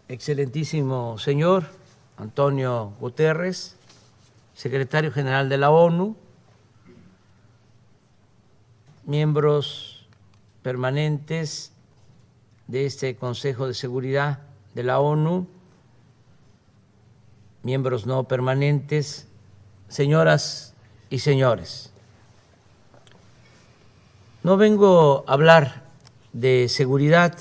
excelentísimo señor Antonio Guterres, secretario general de la ONU, miembros permanentes de este Consejo de Seguridad de la ONU, miembros no permanentes, señoras y señores. No vengo a hablar de seguridad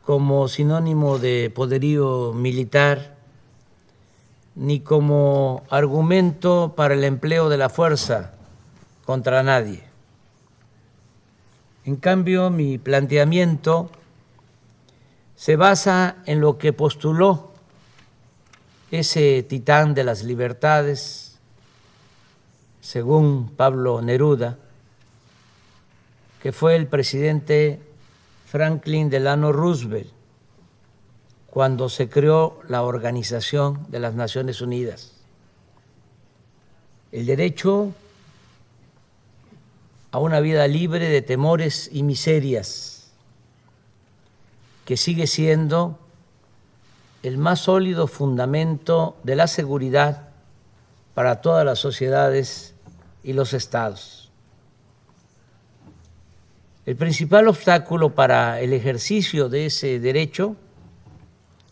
como sinónimo de poderío militar, ni como argumento para el empleo de la fuerza contra nadie. En cambio, mi planteamiento se basa en lo que postuló ese titán de las libertades, según Pablo Neruda, que fue el presidente Franklin Delano Roosevelt cuando se creó la Organización de las Naciones Unidas. El derecho a una vida libre de temores y miserias, que sigue siendo el más sólido fundamento de la seguridad para todas las sociedades y los estados. El principal obstáculo para el ejercicio de ese derecho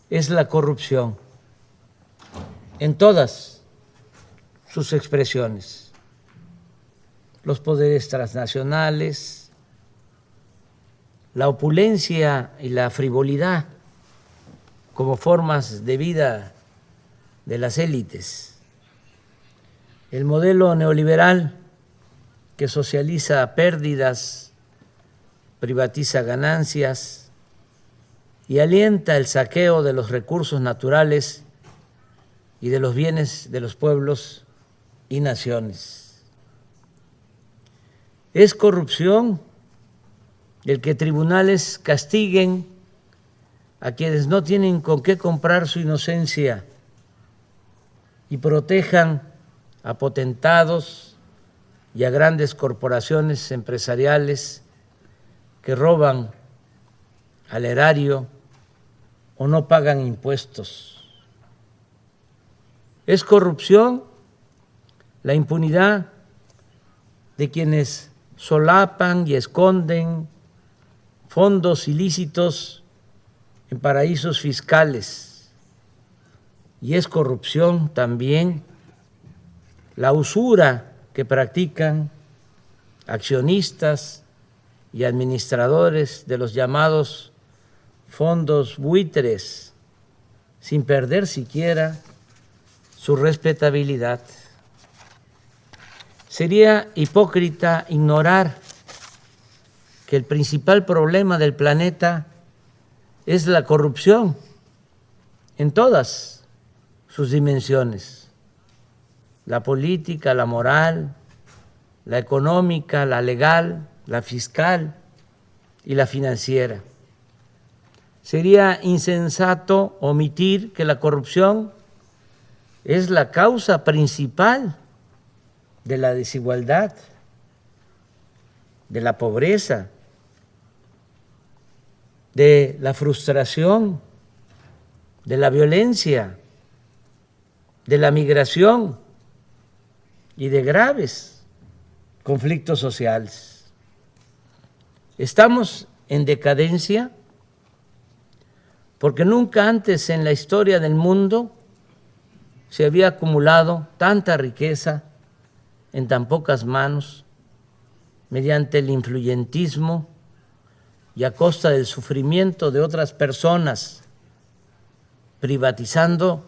es la corrupción en todas sus expresiones. Los poderes transnacionales, la opulencia y la frivolidad como formas de vida de las élites, el modelo neoliberal que socializa pérdidas, privatiza ganancias y alienta el saqueo de los recursos naturales y de los bienes de los pueblos y naciones. Es corrupción el que tribunales castiguen a quienes no tienen con qué comprar su inocencia y protejan a potentados y a grandes corporaciones empresariales que roban al erario o no pagan impuestos. Es corrupción la impunidad de quienes solapan y esconden fondos ilícitos en paraísos fiscales. Y es corrupción también la usura que practican accionistas y administradores de los llamados fondos buitres, sin perder siquiera su respetabilidad. Sería hipócrita ignorar que el principal problema del planeta es la corrupción en todas sus dimensiones: la política, la moral, la económica, la legal, la fiscal y la financiera. Sería insensato omitir que la corrupción es la causa principal de la desigualdad, de la pobreza, de la frustración, de la violencia, de la migración y de graves conflictos sociales. Estamos en decadencia porque nunca antes en la historia del mundo se había acumulado tanta riqueza en tan pocas manos, mediante el influyentismo y a costa del sufrimiento de otras personas, privatizando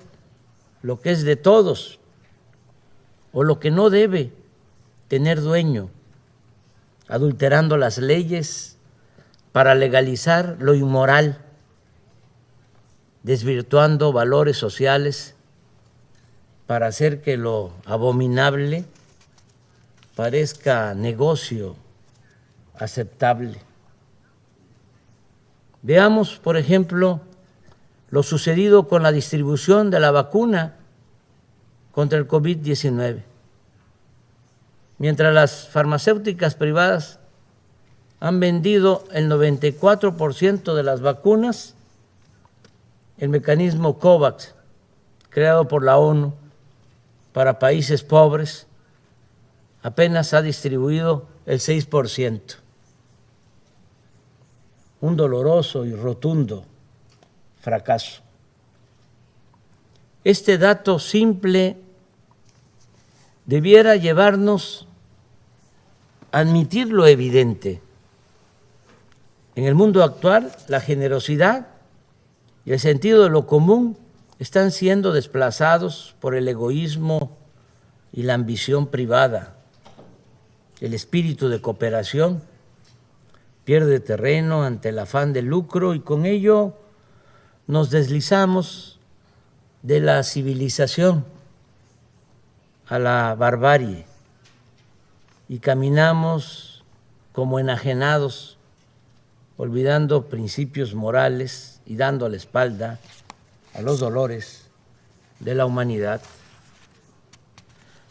lo que es de todos o lo que no debe tener dueño, adulterando las leyes para legalizar lo inmoral, desvirtuando valores sociales para hacer que lo abominable parezca negocio aceptable. Veamos, por ejemplo, lo sucedido con la distribución de la vacuna contra el COVID-19. Mientras las farmacéuticas privadas han vendido el 94% de las vacunas, el mecanismo COVAX, creado por la ONU para países pobres, apenas ha distribuido el 6%. Un doloroso y rotundo fracaso. Este dato simple debiera llevarnos a admitir lo evidente. En el mundo actual, la generosidad y el sentido de lo común están siendo desplazados por el egoísmo y la ambición privada. El espíritu de cooperación pierde terreno ante el afán de lucro y con ello nos deslizamos de la civilización a la barbarie y caminamos como enajenados, olvidando principios morales y dando la espalda a los dolores de la humanidad.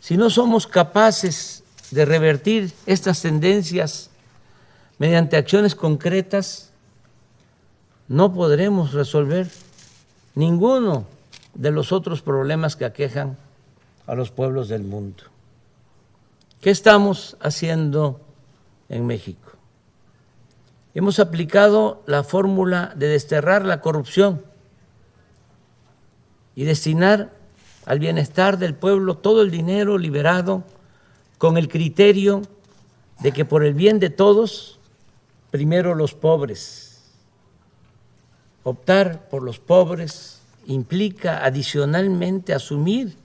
Si no somos capaces de revertir estas tendencias mediante acciones concretas, no podremos resolver ninguno de los otros problemas que aquejan a los pueblos del mundo. ¿Qué estamos haciendo en México? Hemos aplicado la fórmula de desterrar la corrupción y destinar al bienestar del pueblo todo el dinero liberado con el criterio de que por el bien de todos, primero los pobres. Optar por los pobres implica adicionalmente asumir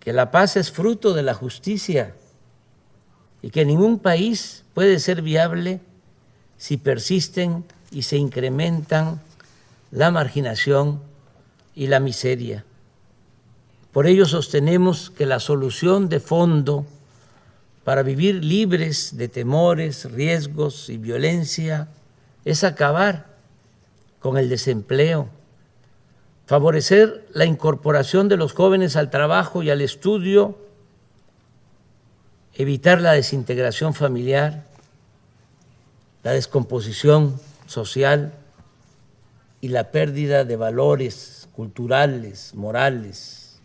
que la paz es fruto de la justicia y que ningún país puede ser viable si persisten y se incrementan la marginación y la miseria. Por ello sostenemos que la solución de fondo para vivir libres de temores, riesgos y violencia es acabar con el desempleo, favorecer la incorporación de los jóvenes al trabajo y al estudio, evitar la desintegración familiar, la descomposición social y la pérdida de valores culturales, morales,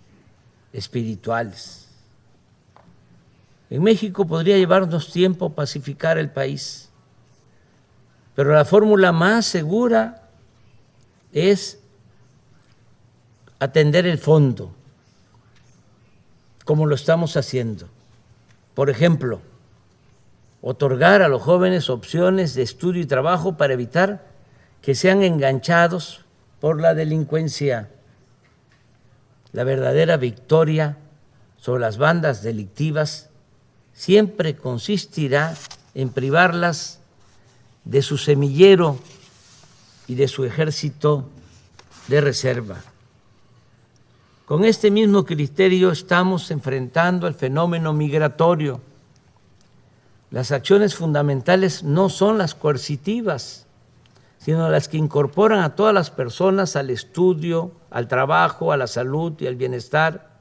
espirituales. En México podría llevarnos tiempo pacificar el país, pero la fórmula más segura es atender el fondo, como lo estamos haciendo. Por ejemplo, otorgar a los jóvenes opciones de estudio y trabajo para evitar que sean enganchados por la delincuencia. La verdadera victoria sobre las bandas delictivas siempre consistirá en privarlas de su semillero y de su ejército de reserva. Con este mismo criterio estamos enfrentando el fenómeno migratorio. Las acciones fundamentales no son las coercitivas, sino las que incorporan a todas las personas al estudio, al trabajo, a la salud y al bienestar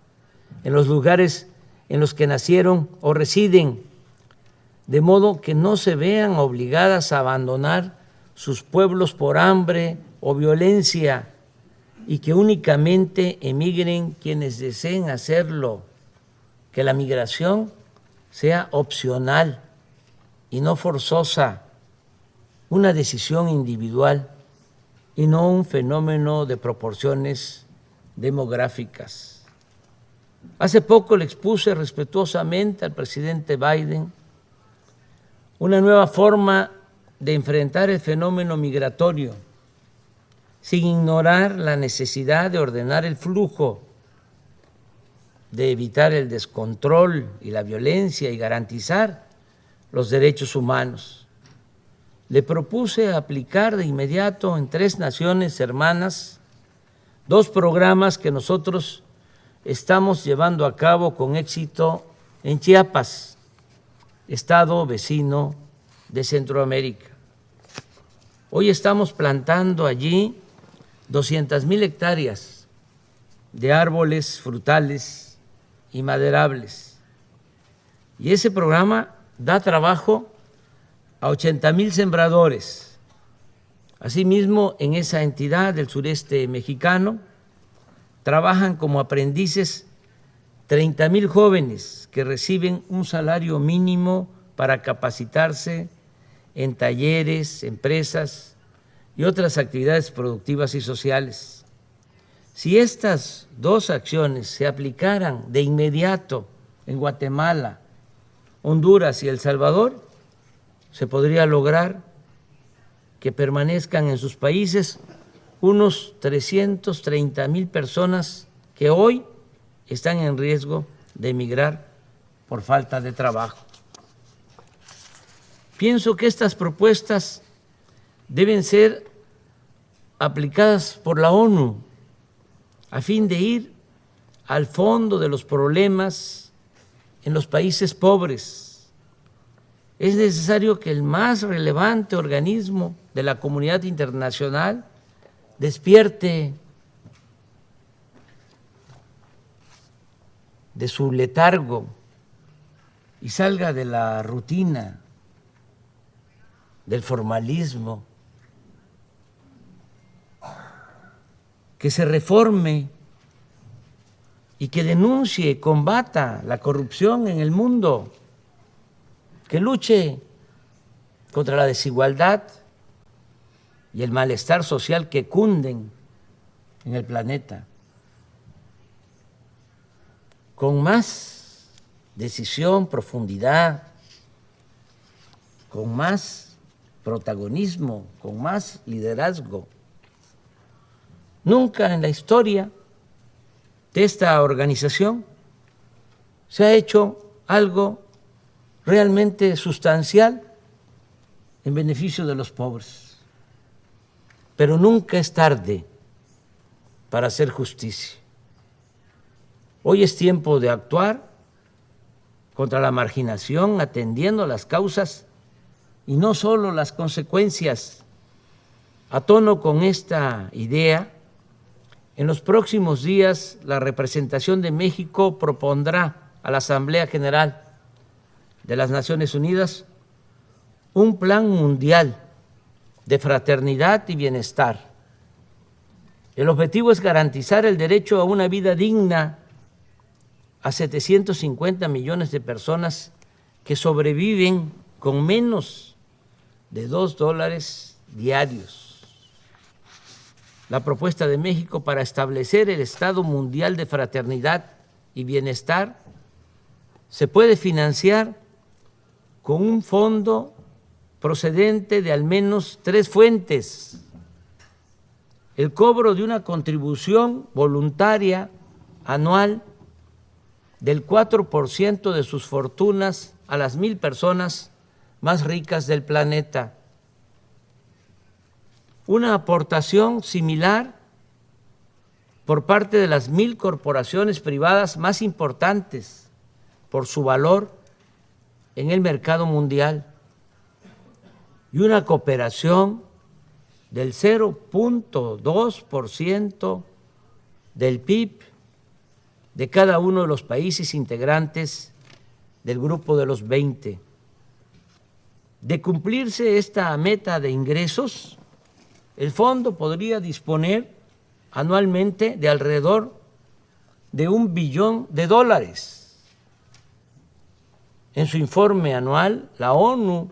en los lugares en los que nacieron o residen, de modo que no se vean obligadas a abandonar sus pueblos por hambre o violencia y que únicamente emigren quienes deseen hacerlo, que la migración sea opcional y no forzosa, una decisión individual y no un fenómeno de proporciones demográficas. Hace poco le expuse respetuosamente al presidente Biden una nueva forma de enfrentar el fenómeno migratorio, sin ignorar la necesidad de ordenar el flujo, de evitar el descontrol y la violencia y garantizar los derechos humanos. Le propuse aplicar de inmediato en 3 naciones hermanas 2 programas que nosotros estamos llevando a cabo con éxito en Chiapas, estado vecino de Centroamérica. Hoy estamos plantando allí 200,000 hectáreas de árboles frutales y maderables. Y ese programa da trabajo a 80,000 sembradores, Asimismo, en esa entidad del sureste mexicano trabajan como aprendices 30,000 jóvenes que reciben un salario mínimo para capacitarse en talleres, empresas y otras actividades productivas y sociales. Si estas dos acciones se aplicaran de inmediato en Guatemala, Honduras y El Salvador, se podría lograr que permanezcan en sus países unos 330,000 personas que hoy están en riesgo de emigrar por falta de trabajo. Pienso que estas propuestas deben ser aplicadas por la ONU a fin de ir al fondo de los problemas en los países pobres. Es necesario que el más relevante organismo de la comunidad internacional despierte de su letargo y salga de la rutina, del formalismo, que se reforme y que denuncie, combata la corrupción en el mundo, que luche contra la desigualdad y el malestar social que cunden en el planeta, con más decisión, profundidad, con más protagonismo, con más liderazgo. Nunca en la historia de esta organización se ha hecho algo realmente sustancial en beneficio de los pobres. Pero nunca es tarde para hacer justicia. Hoy es tiempo de actuar contra la marginación, atendiendo las causas y no solo las consecuencias. A tono con esta idea, en los próximos días la representación de México propondrá a la Asamblea General de las Naciones Unidas un plan mundial de fraternidad y bienestar. El objetivo es garantizar el derecho a una vida digna a 750 millones de personas que sobreviven con menos de $2 diarios. La propuesta de México para establecer el Estado Mundial de Fraternidad y Bienestar se puede financiar con un fondo procedente de al menos 3 fuentes: el cobro de una contribución voluntaria anual del 4% de sus fortunas a las 1,000 personas más ricas del planeta, una aportación similar por parte de las 1,000 corporaciones privadas más importantes por su valor en el mercado mundial y una cooperación del 0.2% del PIB de cada uno de los países integrantes del grupo de los 20. De cumplirse esta meta de ingresos, el fondo podría disponer anualmente de alrededor de $1 billón. En su informe anual, la ONU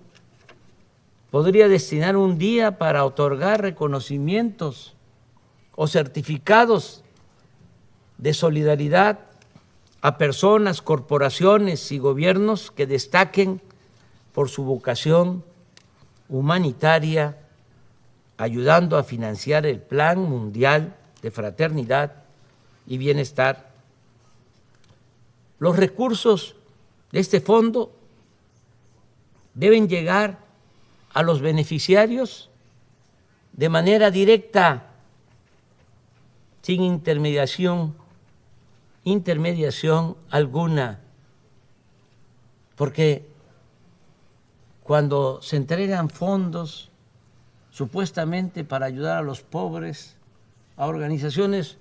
podría destinar un día para otorgar reconocimientos o certificados de solidaridad a personas, corporaciones y gobiernos que destaquen por su vocación humanitaria, ayudando a financiar el Plan Mundial de Fraternidad y Bienestar. Los recursos de este fondo deben llegar a los beneficiarios de manera directa, sin intermediación alguna, porque cuando se entregan fondos supuestamente para ayudar a los pobres, a organizaciones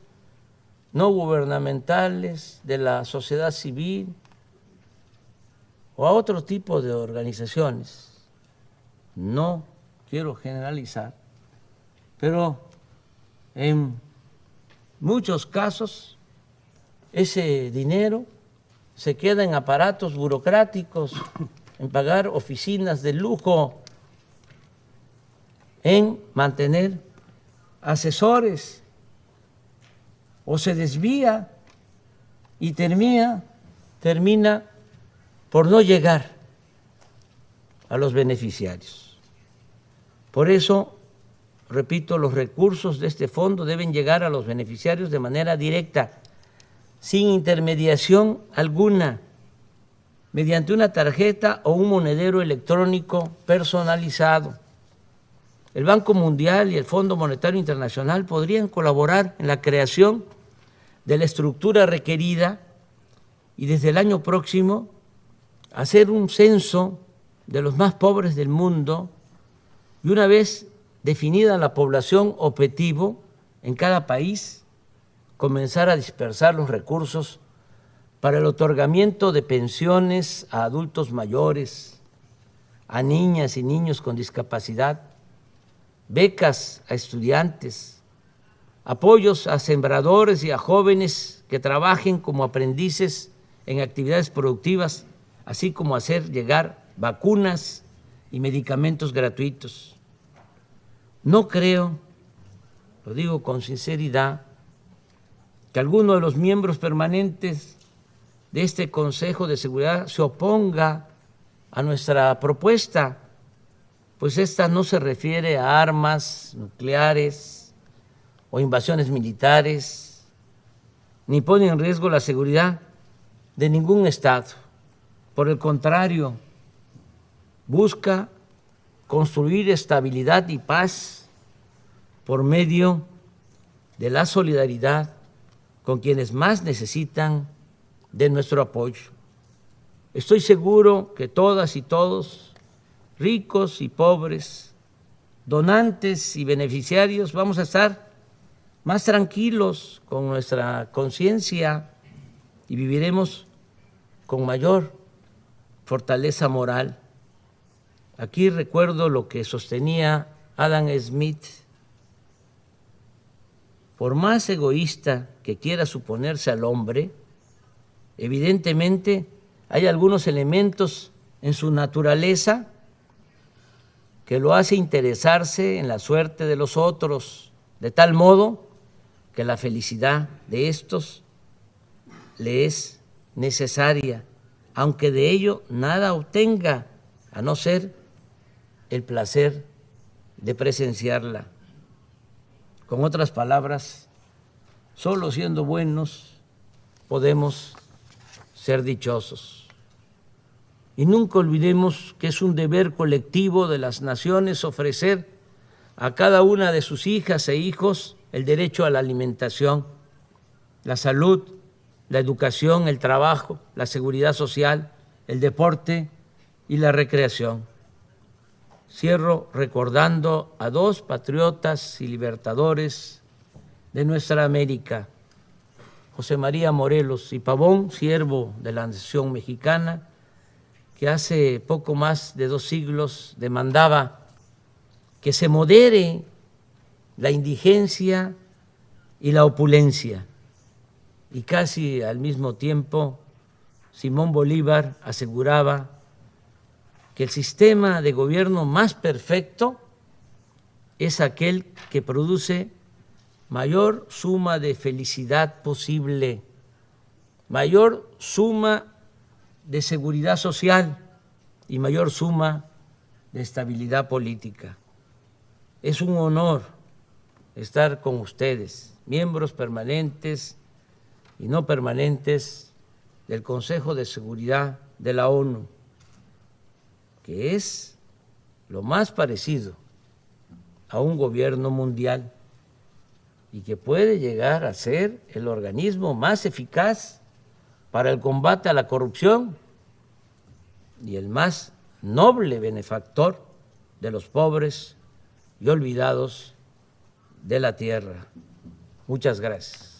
no gubernamentales, de la sociedad civil o a otro tipo de organizaciones, no quiero generalizar, pero en muchos casos ese dinero se queda en aparatos burocráticos, en pagar oficinas de lujo, en mantener asesores, o se desvía y termina por no llegar a los beneficiarios. Por eso, repito, los recursos de este fondo deben llegar a los beneficiarios de manera directa, sin intermediación alguna, mediante una tarjeta o un monedero electrónico personalizado. El Banco Mundial y el Fondo Monetario Internacional podrían colaborar en la creación de la estructura requerida y desde el año próximo hacer un censo de los más pobres del mundo y una vez definida la población objetivo en cada país, comenzar a dispersar los recursos para el otorgamiento de pensiones a adultos mayores, a niñas y niños con discapacidad, becas a estudiantes, apoyos a sembradores y a jóvenes que trabajen como aprendices en actividades productivas, así como hacer llegar vacunas y medicamentos gratuitos. No creo, lo digo con sinceridad, que alguno de los miembros permanentes de este Consejo de Seguridad se oponga a nuestra propuesta, pues esta no se refiere a armas nucleares o invasiones militares, ni pone en riesgo la seguridad de ningún Estado. Por el contrario, busca construir estabilidad y paz por medio de la solidaridad con quienes más necesitan de nuestro apoyo. Estoy seguro que todas y todos, ricos y pobres, donantes y beneficiarios, vamos a estar más tranquilos con nuestra conciencia y viviremos con mayor fortaleza moral. Aquí recuerdo lo que sostenía Adam Smith: por más egoísta que quiera suponerse al hombre, evidentemente hay algunos elementos en su naturaleza que lo hace interesarse en la suerte de los otros, de tal modo que la felicidad de estos le es necesaria, aunque de ello nada obtenga, a no ser el placer de presenciarla. Con otras palabras, solo siendo buenos podemos ser dichosos. Y nunca olvidemos que es un deber colectivo de las naciones ofrecer a cada una de sus hijas e hijos el derecho a la alimentación, la salud, la educación, el trabajo, la seguridad social, el deporte y la recreación. Cierro recordando a dos patriotas y libertadores de nuestra América, José María Morelos y Pavón, siervo de la nación mexicana, que hace poco más de 2 siglos demandaba que se modere la indigencia y la opulencia. Y casi al mismo tiempo, Simón Bolívar aseguraba que el sistema de gobierno más perfecto es aquel que produce mayor suma de felicidad posible, mayor suma de seguridad social y mayor suma de estabilidad política. Es un honor estar con ustedes, miembros permanentes y no permanentes del Consejo de Seguridad de la ONU, que es lo más parecido a un gobierno mundial y que puede llegar a ser el organismo más eficaz para el combate a la corrupción y el más noble benefactor de los pobres y olvidados de la tierra. Muchas gracias.